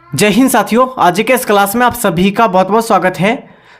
जय हिंद साथियों, आज के इस क्लास में आप सभी का बहुत बहुत स्वागत है।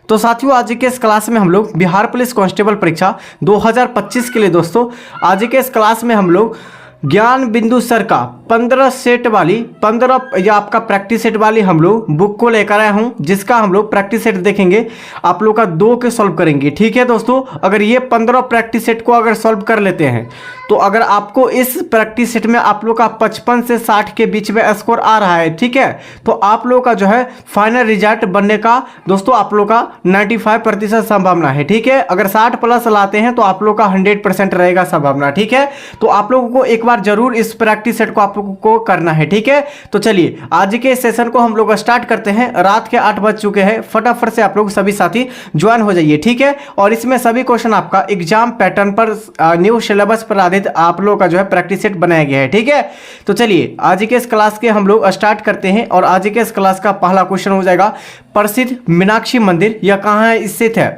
तो साथियों, आज के इस क्लास में हम लोग बिहार पुलिस कांस्टेबल परीक्षा 2025 के लिए दोस्तों आज के इस क्लास में हम लोग ज्ञान बिंदु सर का 15 सेट वाली 15 या आपका प्रैक्टिस सेट वाली हम लोग बुक को लेकर आया हूं, जिसका हम लोग प्रैक्टिस सेट देखेंगे। आप लोग का 2 के सॉल्व करेंगे। ठीक है दोस्तों, अगर ये 15 प्रैक्टिस सेट को अगर सॉल्व कर लेते हैं तो अगर आपको इस प्रैक्टिस सेट में आप लोग का 55 से 60 के बीच में स्कोर आ रहा है, ठीक है, तो आप लोग का जो है फाइनल रिजल्ट बनने का दोस्तों आप लोग का 95% संभावना है। ठीक है, अगर 60 प्लस लाते हैं तो आप लोग का 100% रहेगा संभावना। ठीक है, तो आप लोगों को एक बार जरूर इस प्रैक्टिस सेट को आप लोगों को करना है। ठीक है, तो चलिए आज के सेशन को हम लोग स्टार्ट करते हैं। रात के 8 बज चुके हैं, फटाफट से आप लोग सभी साथी ज्वाइन हो जाइए। ठीक है, और इसमें सभी क्वेश्चन आपका एग्जाम पैटर्न पर न्यू सिलेबस पर आधारित आप लोग का जो है प्रैक्टिस सेट बनाया गया है। ठीक है, तो चलिए आज के इस क्लास के हम लोग स्टार्ट करते हैं। और आज के इस क्लास का पहला क्वेश्चन हो जाएगा, प्रसिद्ध मीनाक्षी मंदिर यह कहाँ स्थित है?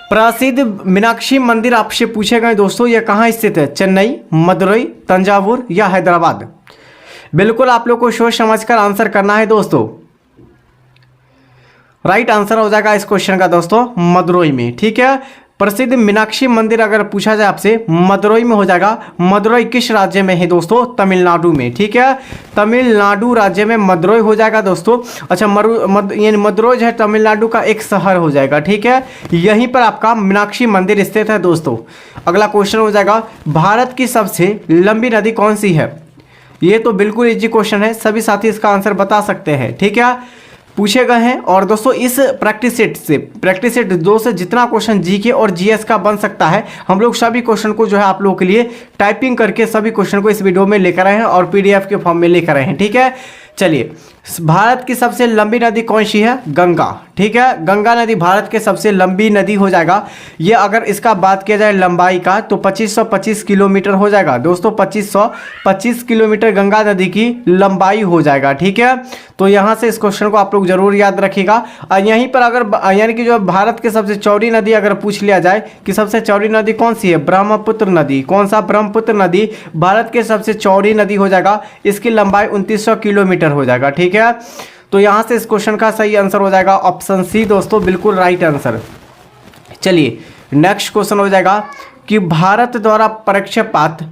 प्रसिद्ध मीनाक्षी मंदिर आपसे पूछे गए दोस्तों, यह कहाँ स्थित है? चेन्नई, मदुरई, तंजावुर या हैदराबाद? बिल्कुल आप लोग को सोच समझकर आंसर करना है दोस्तों। राइट आंसर हो जाएगा इस क्वेश्चन का दोस्तों मदुरई में। ठीक है, प्रसिद्ध मीनाक्षी मंदिर अगर पूछा जाए आपसे मदुरई में हो जाएगा। मदुरई किस राज्य में है दोस्तों? तमिलनाडु में। ठीक है, तमिलनाडु राज्य में मदुरई हो जाएगा दोस्तों। अच्छा, यानी मदुरई जो है तमिलनाडु का एक शहर हो जाएगा। ठीक है, यहीं पर आपका मीनाक्षी मंदिर स्थित है दोस्तों। अगला क्वेश्चन हो जाएगा, भारत की सबसे लंबी नदी कौन सी है? ये तो बिल्कुल इजी क्वेश्चन है, सभी साथी इसका आंसर बता सकते हैं। ठीक है, पूछे गए हैं। और दोस्तों इस प्रैक्टिस सेट 2 से जितना क्वेश्चन जीके और जीएस का बन सकता है, हम लोग सभी क्वेश्चन को जो है आप लोगों के लिए टाइपिंग करके सभी क्वेश्चन को इस वीडियो में लेकर आए हैं और पीडीएफ के फॉर्म में लेकर आए हैं। ठीक है, चलिए भारत की सबसे लंबी नदी कौन सी है? गंगा। ठीक है, गंगा नदी भारत के सबसे लंबी नदी हो जाएगा। ये अगर इसका बात किया जाए लंबाई का तो 2525 किलोमीटर हो जाएगा दोस्तों। 2525 किलोमीटर गंगा नदी की लंबाई हो जाएगा। ठीक है, तो यहाँ से इस क्वेश्चन को आप लोग जरूर याद रखिएगा। और यहीं पर अगर यानी कि जो भारत के सबसे चौड़ी नदी अगर पूछ लिया जाए कि सबसे चौड़ी नदी कौन सी है? ब्रह्मपुत्र नदी। कौन सा? ब्रह्मपुत्र नदी भारत के सबसे चौड़ी नदी हो जाएगा। इसकी लंबाई 2900 किलोमीटर हो जाएगा। ठीक है, तो यहां से इस क्वेश्चन का सही आंसर हो जाएगा ऑप्शन सी दोस्तों, बिल्कुल राइट आंसर। चलिए नेक्स्ट क्वेश्चन हो जाएगा कि भारत द्वारा प्रक्षेपात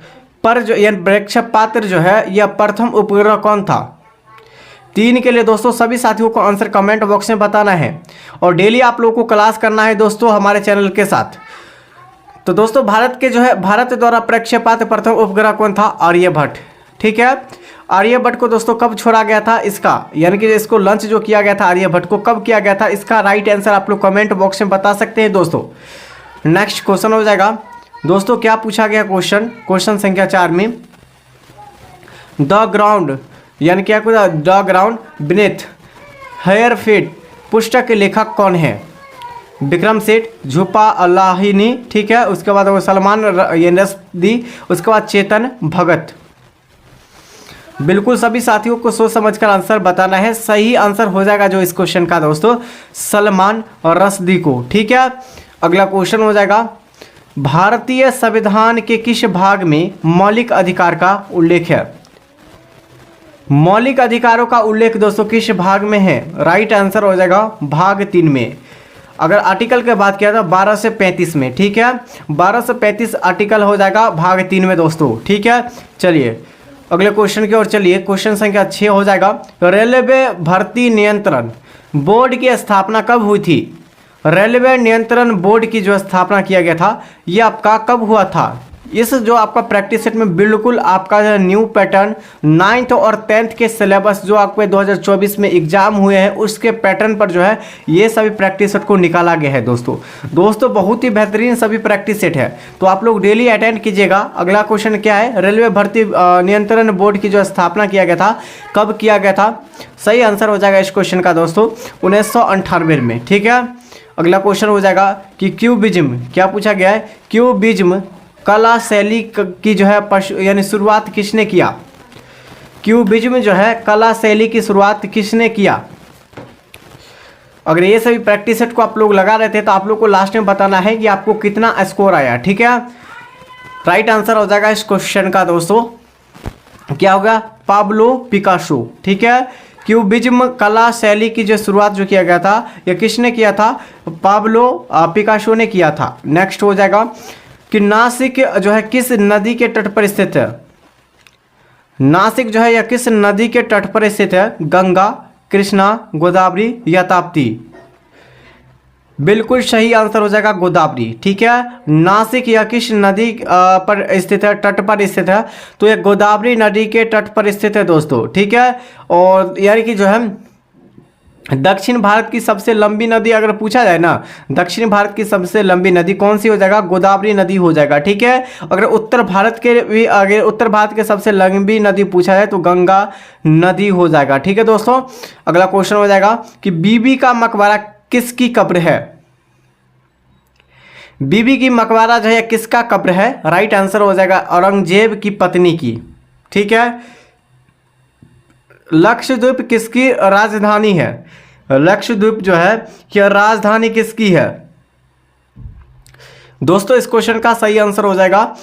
पर जो यानी प्रक्षेपात्र जो है यह प्रथम उपग्रह कौन था? 3 के लिए दोस्तों सभी साथियों को आंसर कमेंट बॉक्स में बताना है। और डेली आप लोगों को क्लास करना है दोस्तों हमारे चैनल के साथ। तो दोस्तों भारत के जो है भारत द्वारा प्रक्षेपात प्रथम उपग्रह कौन था? आर्यभट्ट। ठीक है, आर्यभट्ट को दोस्तों कब छोड़ा गया था? इसका यानी कि इसको लॉन्च जो किया गया था आर्यभट्ट को कब किया गया था? इसका राइट आंसर आप लोग कमेंट बॉक्स में बता सकते हैं दोस्तों। नेक्स्ट क्वेश्चन हो जाएगा दोस्तों, क्या पूछा गया क्वेश्चन संख्या 4 में, द ग्राउंड यानी क्या कुछ the ground beneath her feet पुस्तक के लेखक कौन है? विक्रम सेठ, झूपा अलाहिनी, ठीक है, उसके बाद वो सलमान रश्दी, उसके बाद चेतन भगत। बिल्कुल सभी साथियों को सोच समझकर आंसर बताना है। सही आंसर हो जाएगा जो इस क्वेश्चन का दोस्तों सलमान रश्दी को। ठीक है, अगला क्वेश्चन हो जाएगा, भारतीय संविधान के किस भाग में मौलिक अधिकार का उल्लेख है? मौलिक अधिकारों का उल्लेख दोस्तों किस भाग में है? राइट आंसर हो जाएगा भाग 3 में। अगर आर्टिकल की बात किया तो 12 से 35 में। ठीक है, 12 से 35 आर्टिकल हो जाएगा भाग 3 में दोस्तों। ठीक है, चलिए अगले क्वेश्चन की ओर चलिए। क्वेश्चन संख्या 6 हो जाएगा, रेलवे भर्ती नियंत्रण बोर्ड की स्थापना कब हुई थी? रेलवे नियंत्रण बोर्ड की जो स्थापना किया गया था यह आपका कब हुआ था? इस जो आपका प्रैक्टिस सेट में बिल्कुल आपका जो न्यू पैटर्न 9th और 10th के सिलेबस जो आपके 2024 में एग्जाम हुए हैं उसके पैटर्न पर जो है ये सभी प्रैक्टिस सेट को निकाला गया है दोस्तों बहुत ही बेहतरीन सभी प्रैक्टिस सेट है, तो आप लोग डेली अटेंड कीजिएगा। अगला क्वेश्चन क्या है? रेलवे भर्ती नियंत्रण बोर्ड की जो स्थापना किया गया था कब किया गया था? सही आंसर हो जाएगा इस क्वेश्चन का दोस्तों 1998 में। ठीक है, अगला क्वेश्चन हो जाएगा कि क्यूबिज्म, क्या पूछा गया है? क्यूबिज्म कला शैली की जो है यानी शुरुआत किसने किया? क्यूबिज्म जो है कला शैली की शुरुआत किसने किया? अगर ये सभी प्रैक्टिस सेट को आप लोग लगा रहे थे तो आप लोग को लास्ट में बताना है कि आपको कितना स्कोर आया। ठीक है, राइट आंसर हो जाएगा इस क्वेश्चन का दोस्तों क्या होगा? Pablo Picasso. ठीक है, क्यूबिज्म कला शैली की जो शुरुआत जो किया गया था, यह किसने किया था? पाब्लो पिकासो ने किया था। नेक्स्ट हो जाएगा कि नासिक जो है किस नदी के तट पर स्थित है? नासिक जो है यह किस नदी के तट पर स्थित है? गंगा, कृष्णा, गोदावरी या ताप्ती? बिल्कुल सही आंसर हो जाएगा गोदावरी। ठीक है, नासिक या किस नदी पर स्थित है, तट पर स्थित है? तो यह गोदावरी नदी के तट पर स्थित है दोस्तों। ठीक है, और यानी कि जो है दक्षिण भारत की सबसे लंबी नदी अगर पूछा जाए ना, दक्षिण भारत की सबसे लंबी नदी कौन सी हो जाएगा? गोदावरी नदी हो जाएगा। ठीक है, अगर उत्तर भारत के सबसे लंबी नदी पूछा जाए तो गंगा नदी हो जाएगा। ठीक है दोस्तों, अगला क्वेश्चन हो जाएगा कि बीबी का मकबरा किसकी कब्र है? बीबी की मकबरा जो है किसका कब्र है? राइट आंसर हो जाएगा औरंगजेब की पत्नी की। ठीक है, लक्षद्वीप किसकी राजधानी है? लक्षद्वीप जो है यह राजधानी किसकी है? दोस्तों इस क्वेश्चन का सही आंसर हो जाएगा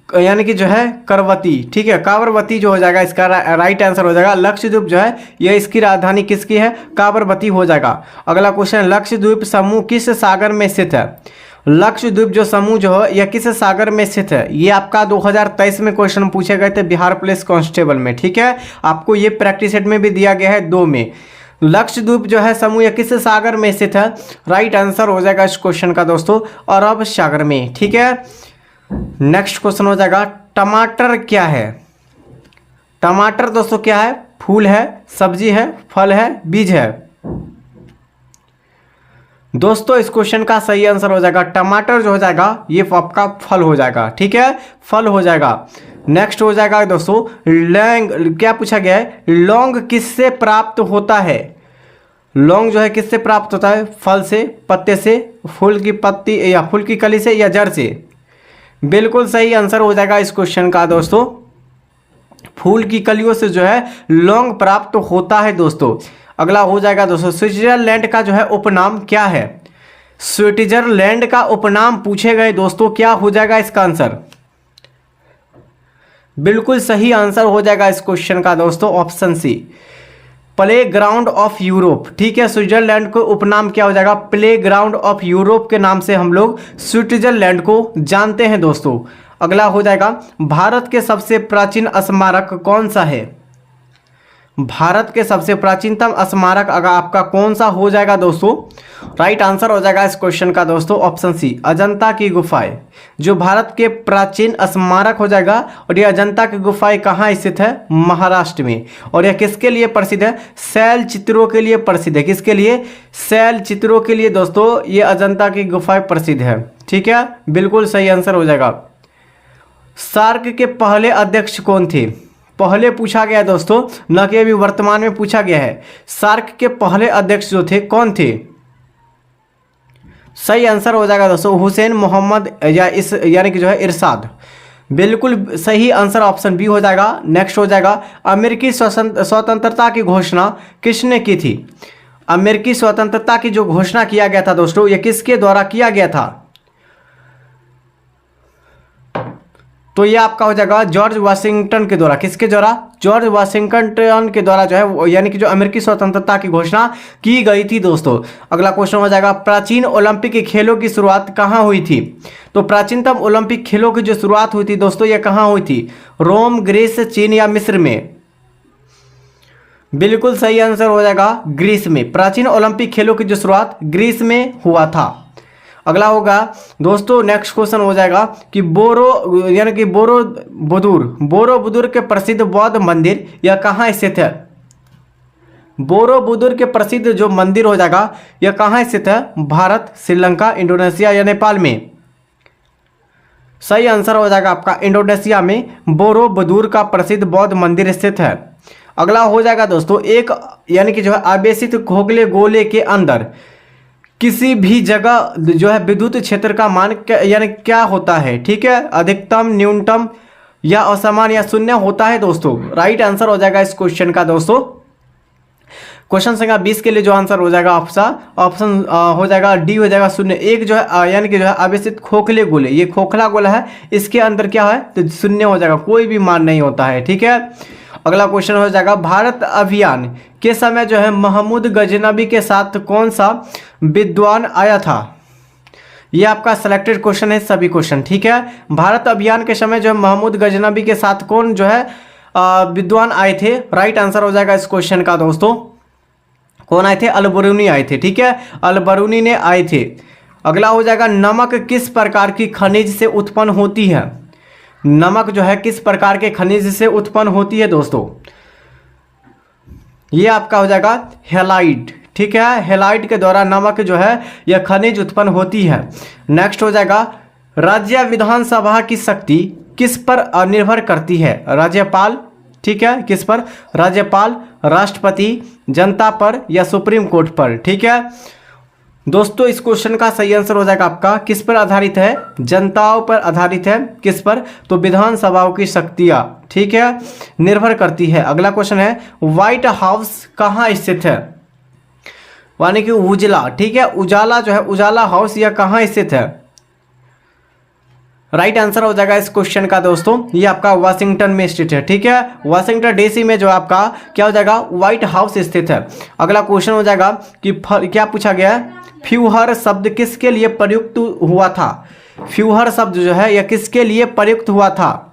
यानी कि जो है करवती। ठीक है, काबरवती जो हो जाएगा इसका राइट आंसर हो जाएगा। लक्षद्वीप जो है यह इसकी राजधानी किसकी है? काबरवती हो जाएगा। अगला क्वेश्चन, लक्षद्वीप समूह किस सागर में स्थित है? लक्षद्वीप जो समूह जो है यह किस सागर में स्थित है? ये आपका 2023 में क्वेश्चन पूछे गए थे बिहार पुलिस कांस्टेबल में। ठीक है, आपको ये प्रैक्टिस सेट में भी दिया गया है 2 में। लक्षद्वीप जो है समूह यह किस सागर में स्थित है? राइट आंसर हो जाएगा इस क्वेश्चन का दोस्तों अरब सागर में। ठीक है, नेक्स्ट क्वेश्चन हो जाएगा टमाटर क्या है? टमाटर दोस्तों क्या है? फूल है, सब्जी है, फल है, बीज है? दोस्तों इस क्वेश्चन का सही आंसर हो जाएगा टमाटर जो हो जाएगा ये आपका फल हो जाएगा। ठीक है, फल हो जाएगा। नेक्स्ट हो जाएगा दोस्तों लौंग, क्या पूछा गया है? लौंग किससे प्राप्त होता है? लौंग जो है किससे प्राप्त होता है? फल से, पत्ते से, फूल की पत्ती या फूल की कली से या जड़ से? बिल्कुल सही आंसर हो जाएगा इस क्वेश्चन का दोस्तों फूल की कलियों से जो है लौंग प्राप्त होता है दोस्तों। अगला हो जाएगा दोस्तों स्विट्जरलैंड का जो है उपनाम क्या है? स्विट्जरलैंड का उपनाम पूछे गए दोस्तों, क्या हो जाएगा इसका आंसर? बिल्कुल सही आंसर हो जाएगा इस क्वेश्चन का दोस्तों option C, playground of Europe. ठीक है, स्विट्जरलैंड को उपनाम क्या हो जाएगा? प्ले ग्राउंड ऑफ यूरोप के नाम से हम लोग स्विट्जरलैंड को जानते हैं दोस्तों। अगला हो जाएगा भारत के सबसे प्राचीन स्मारक कौन सा है? भारत के सबसे प्राचीनतम स्मारक अगर आपका कौन सा हो जाएगा दोस्तों? राइट आंसर हो जाएगा इस क्वेश्चन का दोस्तों ऑप्शन सी, अजंता की गुफाएं, जो भारत के प्राचीन स्मारक हो जाएगा। और ये अजंता की गुफाएं कहाँ स्थित है? महाराष्ट्र में। और यह किसके लिए प्रसिद्ध है? शैल चित्रों के लिए प्रसिद्ध है। किसके लिए? शैल चित्रों के लिए दोस्तों ये अजंता की गुफाएं प्रसिद्ध है। ठीक है, बिल्कुल सही आंसर हो जाएगा। सार्क के पहले अध्यक्ष कौन थे? पहले पूछा गया दोस्तों, न कि अभी वर्तमान में पूछा गया है। सार्क के पहले अध्यक्ष जो थे कौन थे? सही आंसर हो जाएगा दोस्तों हुसैन मोहम्मद या इस यानी कि जो है इरशाद। बिल्कुल सही आंसर ऑप्शन बी हो जाएगा। नेक्स्ट हो जाएगा अमेरिकी स्वतंत्रता की घोषणा किसने की थी? अमेरिकी स्वतंत्रता की जो घोषणा किया गया था दोस्तों यह किसके द्वारा किया गया था? तो ये आपका हो जाएगा जॉर्ज वाशिंगटन के द्वारा। किसके द्वारा? जॉर्ज वाशिंगटन के द्वारा जो है यानी कि जो अमेरिकी स्वतंत्रता की घोषणा की गई थी दोस्तों। अगला क्वेश्चन हो जाएगा प्राचीन ओलंपिक खेलों की शुरुआत कहाँ हुई थी? तो प्राचीनतम ओलंपिक खेलों की जो शुरुआत हुई थी दोस्तों ये कहाँ हुई थी? रोम, ग्रीस, चीन या मिस्र में? बिल्कुल सही आंसर हो जाएगा ग्रीस में। प्राचीन ओलंपिक खेलों की जो शुरुआत ग्रीस में हुआ था। अगला होगा दोस्तों नेक्स्ट क्वेश्चन हो जाएगा कि बोरो यानी कि बोरोबुदुर के प्रसिद्ध बौद्ध मंदिर यह कहाँ स्थित है? बोरोबुदुर के प्रसिद्ध जो मंदिर हो जाएगा यह कहाँ स्थित है? भारत, श्रीलंका, इंडोनेशिया या नेपाल में? सही आंसर हो जाएगा आपका इंडोनेशिया में बोरोबुदुर का प्रसिद्ध बौद्ध मंदिर स्थित है। अगला हो जाएगा दोस्तों एक यानी कि जो है आवेशित खोखले गोले के अंदर किसी भी जगह जो है विद्युत क्षेत्र का मान यानी क्या होता है? ठीक है, अधिकतम, न्यूनतम या असमान या शून्य होता है दोस्तों। राइट आंसर हो जाएगा इस क्वेश्चन का दोस्तों क्वेश्चन संख्या 20 के लिए जो आंसर हो जाएगा ऑप्शन हो जाएगा डी हो जाएगा शून्य। एक जो है यानी कि जो है आवेशित खोखले गोले, ये खोखला गोला है, इसके अंदर क्या है तो शून्य हो जाएगा, कोई भी मान नहीं होता है। ठीक है, अगला क्वेश्चन हो जाएगा भारत अभियान के समय जो है महमूद गजनबी के साथ कौन सा विद्वान आया था। ये आपका सिलेक्टेड क्वेश्चन है सभी क्वेश्चन, ठीक है। भारत अभियान के समय जो है महमूद गजनबी के साथ कौन जो है विद्वान आए थे। राइट आंसर हो जाएगा इस क्वेश्चन का दोस्तों, कौन आए थे, अल-बरूनी आए थे, ठीक है, अल-बरूनी ने आए थे। अगला हो जाएगा नमक किस प्रकार की खनिज से उत्पन्न होती है। नमक जो है किस प्रकार के खनिज से उत्पन्न होती है दोस्तों। ये आपका हो जाएगा हेलाइट, ठीक है, हेलाइट के द्वारा नमक जो है यह खनिज उत्पन्न होती है। नेक्स्ट हो जाएगा राज्य विधानसभा की शक्ति किस पर निर्भर करती है। राज्यपाल, ठीक है, किस पर, राज्यपाल, राष्ट्रपति, जनता पर या सुप्रीम कोर्ट पर, ठीक है। दोस्तों इस क्वेश्चन का सही आंसर हो जाएगा आपका किस पर आधारित है, जनताओं पर आधारित है। किस पर, तो विधानसभाओं की शक्तियां, ठीक है, निर्भर करती है। अगला क्वेश्चन है व्हाइट हाउस कहाँ स्थित है, यानी कि उजाला, ठीक है, उजाला जो है उजाला हाउस यह कहाँ स्थित है। राइट आंसर हो जाएगा इस क्वेश्चन का दोस्तों, ये आपका वाशिंगटन में स्थित है, ठीक है, वाशिंगटन डीसी में जो आपका क्या हो जाएगा व्हाइट हाउस स्थित है। अगला क्वेश्चन हो जाएगा कि क्या पूछा गया है, फ्यूहर शब्द किसके लिए प्रयुक्त हुआ था। फ्यूहर शब्द जो है यह किसके लिए प्रयुक्त हुआ था।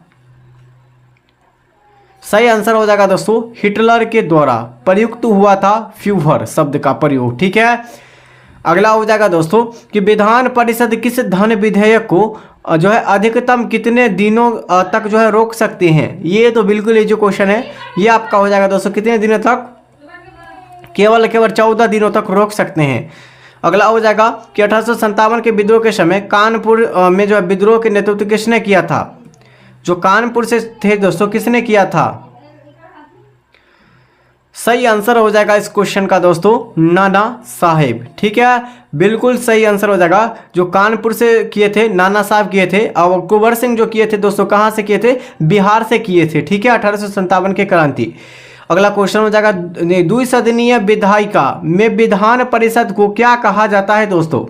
सही आंसर हो जाएगा दोस्तों हिटलर के द्वारा प्रयुक्त हुआ था फ्यूहर शब्द का प्रयोग, ठीक है। अगला हो जाएगा दोस्तों कि विधान परिषद किस धन विधेयक को जो है अधिकतम कितने दिनों तक जो है रोक सकते हैं। ये तो बिल्कुल ये जो क्वेश्चन है ये आपका हो जाएगा दोस्तों कितने दिनों तक, केवल 14 दिनों तक रोक सकते हैं। अगला हो जाएगा कि 1857 के विद्रोह के समय कानपुर में जो है विद्रोह के नेतृत्व किसने किया था। जो कानपुर से थे दोस्तों किसने किया था। सही आंसर हो जाएगा इस क्वेश्चन का दोस्तों नाना साहेब, ठीक है, बिल्कुल सही आंसर हो जाएगा। जो कानपुर से किए थे नाना साहब किए थे, और कुंवर सिंह जो किए थे दोस्तों कहाँ से किए थे, बिहार से किए थे, ठीक है, 1857 के क्रांति। अगला क्वेश्चन हो जाएगा द्विसदनीय विधायिका में विधान परिषद को क्या कहा जाता है दोस्तों।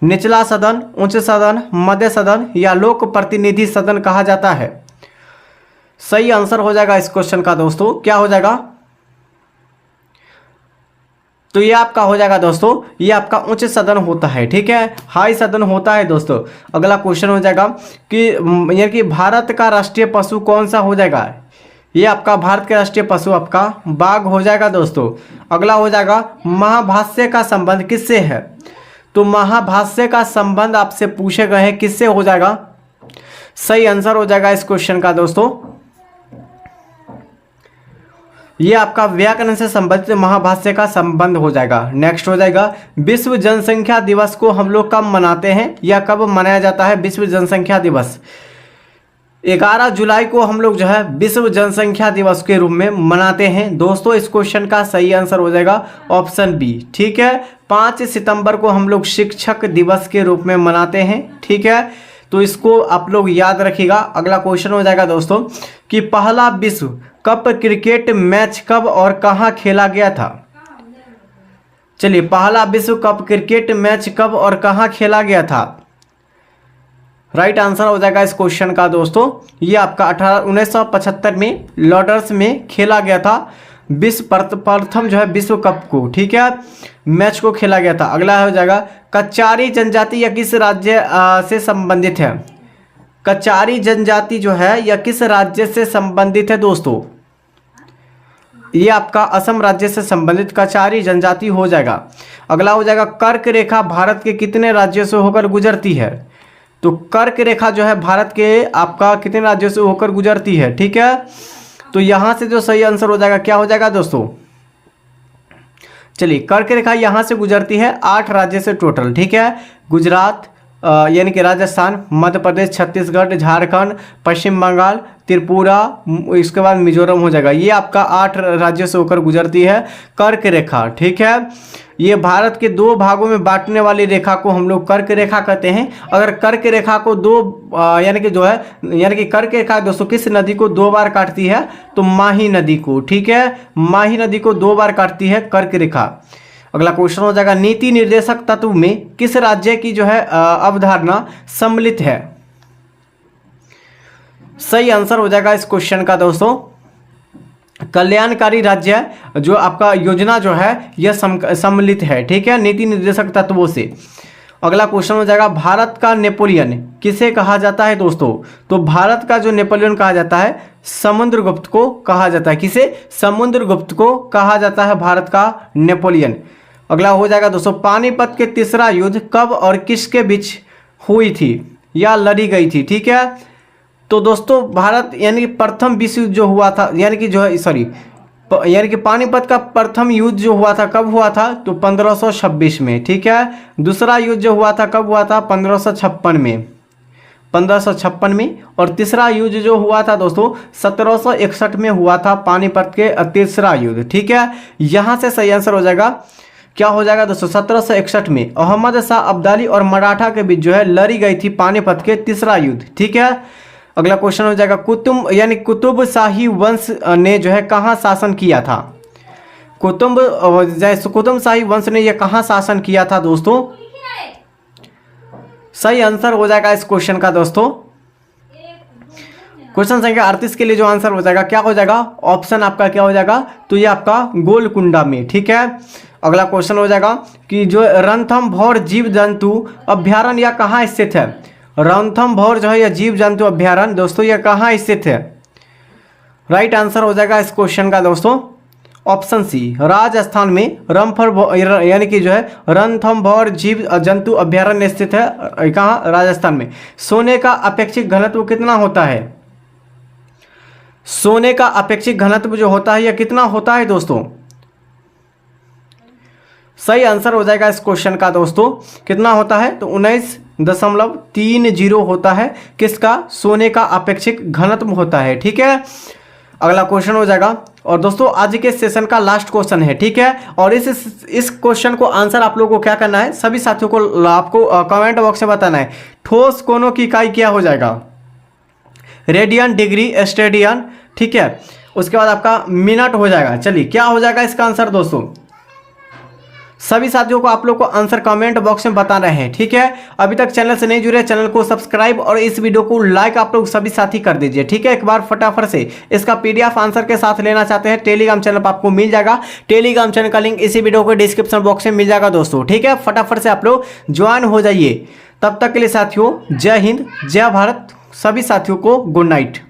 निचला सदन, उच्च सदन, मध्य सदन या लोक प्रतिनिधि सदन कहा जाता है। सही आंसर हो जाएगा इस क्वेश्चन का दोस्तों क्या हो जाएगा, तो ये आपका हो जाएगा दोस्तों ये आपका उच्च सदन होता है, ठीक है, हाई सदन होता है दोस्तों। अगला क्वेश्चन हो जाएगा कि यानी कि भारत का राष्ट्रीय पशु कौन सा हो जाएगा। ये आपका भारत के राष्ट्रीय पशु आपका बाघ हो जाएगा दोस्तों। अगला हो जाएगा महाभाष्य का संबंध किससे है। तो महाभाष्य का संबंध आपसे पूछे गए हैं किससे हो जाएगा। सही आंसर हो जाएगा इस क्वेश्चन का दोस्तों ये आपका व्याकरण से संबंधित महाभाष्य का संबंध हो जाएगा। नेक्स्ट हो जाएगा विश्व जनसंख्या दिवस को हम लोग कब मनाते हैं या कब मनाया जाता है। विश्व जनसंख्या दिवस 11 जुलाई को हम लोग जो है विश्व जनसंख्या दिवस के रूप में मनाते हैं दोस्तों। इस क्वेश्चन का सही आंसर हो जाएगा ऑप्शन बी, ठीक है। 5 सितंबर को हम लोग शिक्षक दिवस के रूप में मनाते हैं, ठीक है, तो इसको आप लोग याद रखिएगा। अगला क्वेश्चन हो जाएगा दोस्तों कि पहला विश्व कप क्रिकेट मैच कब और कहां खेला गया था। चलिए पहला विश्व कप क्रिकेट मैच कब और कहां खेला गया था। राइट आंसर हो जाएगा इस क्वेश्चन का दोस्तों ये आपका 1975 में लॉर्ड्स में खेला गया था। प्रथम जो है विश्व कप को, ठीक है, मैच को खेला गया था। अगला हो जाएगा कचारी जनजाति या किस राज्य से संबंधित है। कचारी जनजाति जो है यह किस राज्य से संबंधित है दोस्तों। ये आपका असम राज्य से संबंधित कचारी जनजाति हो जाएगा। अगला हो जाएगा कर्क रेखा भारत के कितने राज्यों से होकर गुजरती है। तो कर्क रेखा जो है भारत के आपका कितने राज्यों से होकर गुजरती है, ठीक है, तो यहां से जो सही आंसर हो जाएगा क्या हो जाएगा दोस्तों। चलिए कर्क रेखा यहां से गुजरती है 8 राज्य से टोटल, ठीक है, गुजरात यानी कि राजस्थान, मध्य प्रदेश, छत्तीसगढ़, झारखंड, पश्चिम बंगाल, त्रिपुरा, इसके बाद मिजोरम हो जाएगा। ये आपका 8 राज्यों से होकर गुजरती है कर्क रेखा, ठीक है। ये भारत के 2 भागों में बांटने वाली रेखा को हम लोग कर्क रेखा कहते हैं। अगर कर्क रेखा को यानी कि जो है यानी कि कर्क रेखा दोस्तों किस नदी को 2 बार काटती है, तो माही नदी को, ठीक है, माही नदी को 2 बार काटती है कर्क रेखा। अगला क्वेश्चन हो जाएगा नीति निर्देशक तत्व में किस राज्य की जो है अवधारणा सम्मिलित है। सही आंसर हो जाएगा इस क्वेश्चन का दोस्तों कल्याणकारी राज्य जो आपका योजना जो है यह सम्मिलित है, ठीक है, नीति निर्देशक तत्वों से। अगला क्वेश्चन हो जाएगा, भारत का नेपोलियन किसे कहा जाता है दोस्तों? तो भारत का जो नेपोलियन कहा जाता है समुद्रगुप्त को कहा जाता है। किसे? समुद्रगुप्त को कहा जाता है भारत का नेपोलियन। अगला हो जाएगा दोस्तों, पानीपत के तीसरा युद्ध कब और किसके बीच हुई थी या लड़ी गई थी? ठीक है, तो दोस्तों भारत यानी कि प्रथम विश्व युद्ध जो हुआ था, यानी कि जो है यानी कि पानीपत का प्रथम युद्ध जो हुआ था कब हुआ था? तो 1526 में, ठीक है। दूसरा युद्ध जो हुआ था कब हुआ था? 1556 में, 1556 में। और तीसरा युद्ध जो हुआ था दोस्तों 1761 में हुआ था, पानीपत के तीसरा युद्ध, ठीक है। यहाँ से सही आंसर हो जाएगा, क्या हो जाएगा दोस्तों? 1761 में अहमद शाह अब्दाली और मराठा के बीच जो है लड़ी गई थी पानीपत के तीसरा युद्ध, ठीक है। अगला क्वेश्चन हो जाएगा, कुतुब शाही वंश ने जो है कहाँ शासन किया था? कुतुब शाही वंश ने यह कहाँ शासन किया था दोस्तों? सही आंसर हो जाएगा इस क्वेश्चन का दोस्तों, क्वेश्चन संख्या 38 के लिए जो आंसर हो जाएगा क्या हो जाएगा? ऑप्शन आपका क्या हो जाएगा? तो ये आपका गोलकुंडा में, ठीक है। अगला क्वेश्चन हो जाएगा कि जो रणथंभौर जीव जंतु अभ्यारण्य यह कहाँ स्थित है? रणथंभौर जो है यह जीव जंतु अभ्यारण्य दोस्तों यह कहाँ स्थित है? राइट आंसर हो जाएगा इस क्वेश्चन का दोस्तों ऑप्शन सी, राजस्थान में रणथंभौर यानी कि जो है रणथंभौर जीव जंतु अभ्यारण्य स्थित है। कहाँ? राजस्थान में। सोने का अपेक्षित घनत्व कितना होता है? सोने का अपेक्षित घनत्व जो होता है यह कितना होता है दोस्तों? सही आंसर हो जाएगा इस क्वेश्चन का दोस्तों, कितना होता है? तो 19.30 होता है। किसका? सोने का अपेक्षित घनत्व होता है, ठीक है। अगला क्वेश्चन हो जाएगा, और दोस्तों आज के सेशन का लास्ट क्वेश्चन है, ठीक है। और इस क्वेश्चन को आंसर आप लोगों को क्या करना है? सभी साथियों को आपको कमेंट बॉक्स में बताना है। ठोस कोनों की इकाई क्या हो जाएगा? रेडियन, डिग्री, स्टेडियन, ठीक है। उसके बाद आपका मिनट हो जाएगा। चलिए क्या हो जाएगा इसका आंसर दोस्तों? सभी साथियों को आप लोग को आंसर कमेंट बॉक्स में बताना है, ठीक है। अभी तक चैनल से नहीं जुड़े, चैनल को सब्सक्राइब और इस वीडियो को लाइक आप लोग सभी साथी कर दीजिए, ठीक है। एक बार फटाफट से इसका पीडीएफ आंसर के साथ लेना चाहते हैं टेलीग्राम चैनल पर आपको मिल जाएगा। टेलीग्राम चैनल का लिंक इसी वीडियो को डिस्क्रिप्शन बॉक्स में मिल जाएगा दोस्तों, ठीक है। फटाफट से आप लोग ज्वाइन हो जाइए। तब तक के लिए साथियों जय हिंद, जय भारत। सभी साथियों को गुड नाइट।